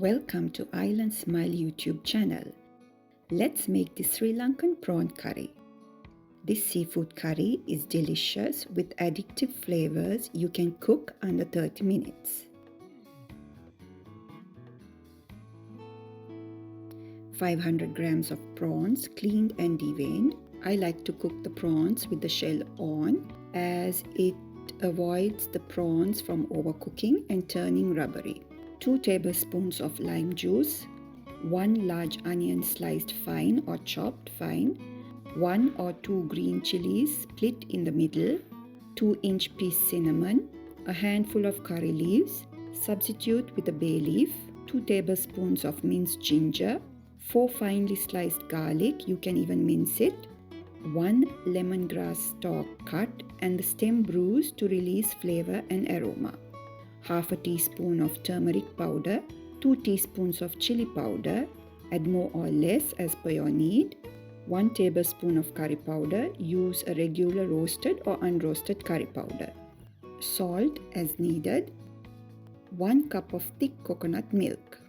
Welcome to Island Smile YouTube channel. Let's make the Sri Lankan prawn curry. This seafood curry is delicious with addictive flavors you can cook under 30 minutes. 500 grams of prawns cleaned and deveined. I like to cook the prawns with the shell on as it avoids the prawns from overcooking and turning rubbery. 2 tablespoons of lime juice, 1 large onion sliced fine or chopped fine, 1 or 2 green chilies split in the middle, 2-inch piece cinnamon, a handful of curry leaves, substitute with a bay leaf, 2 tablespoons of minced ginger, 4 finely sliced garlic, you can even mince it, 1 lemongrass stalk cut and the stem bruised to release flavor and aroma. Half a teaspoon of turmeric powder, 2 teaspoons of chilli powder, add more or less as per your need, 1 tablespoon of curry powder, use a regular roasted or unroasted curry powder, salt as needed, 1 cup of thick coconut milk.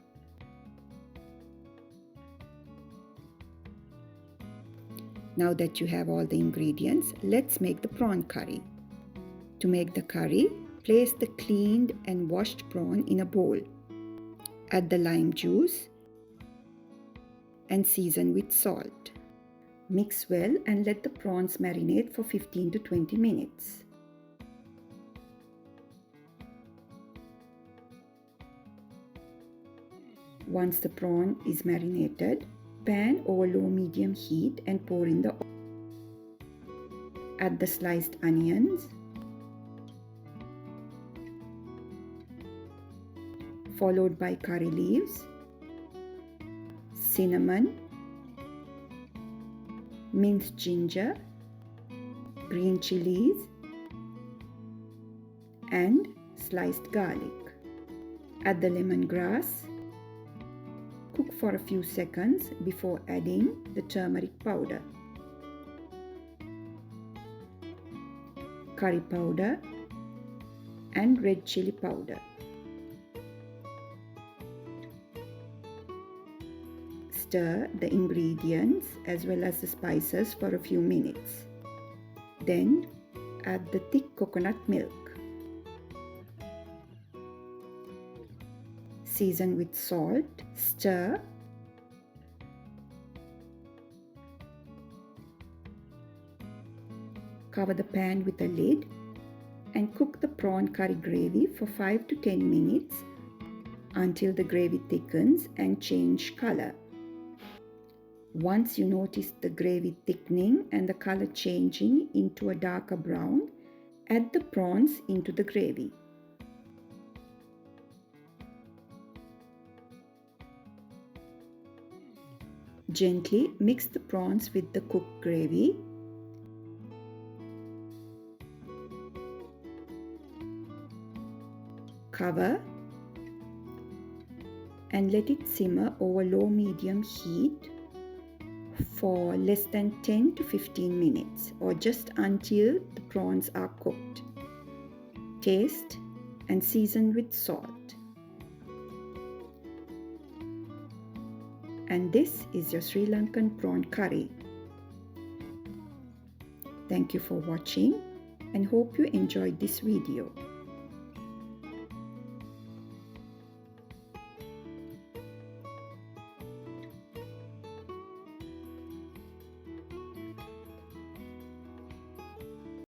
Now that you have all the ingredients, let's make the prawn curry. To make the curry, place the cleaned and washed prawn in a bowl. Add the lime juice and season with salt. Mix well and let the prawns marinate for 15 to 20 minutes. Once the prawn is marinated, pan over low-medium heat and pour in the oil. Add the sliced onions, followed by curry leaves, cinnamon, minced ginger, green chilies, and sliced garlic. Add the lemongrass. Cook for a few seconds before adding the turmeric powder, curry powder, and red chili powder. Stir the ingredients as well as the spices for a few minutes. Then add the thick coconut milk. Season with salt, stir, cover the pan with a lid and cook the prawn curry gravy for 5 to 10 minutes until the gravy thickens and change color. Once you notice the gravy thickening and the color changing into a darker brown, add the prawns into the gravy. Gently mix the prawns with the cooked gravy. Cover and let it simmer over low-medium heat for less than 10 to 15 minutes or just until the prawns are cooked. Taste and season with salt. And this is your Sri Lankan prawn curry. Thank you for watching and hope you enjoyed this video.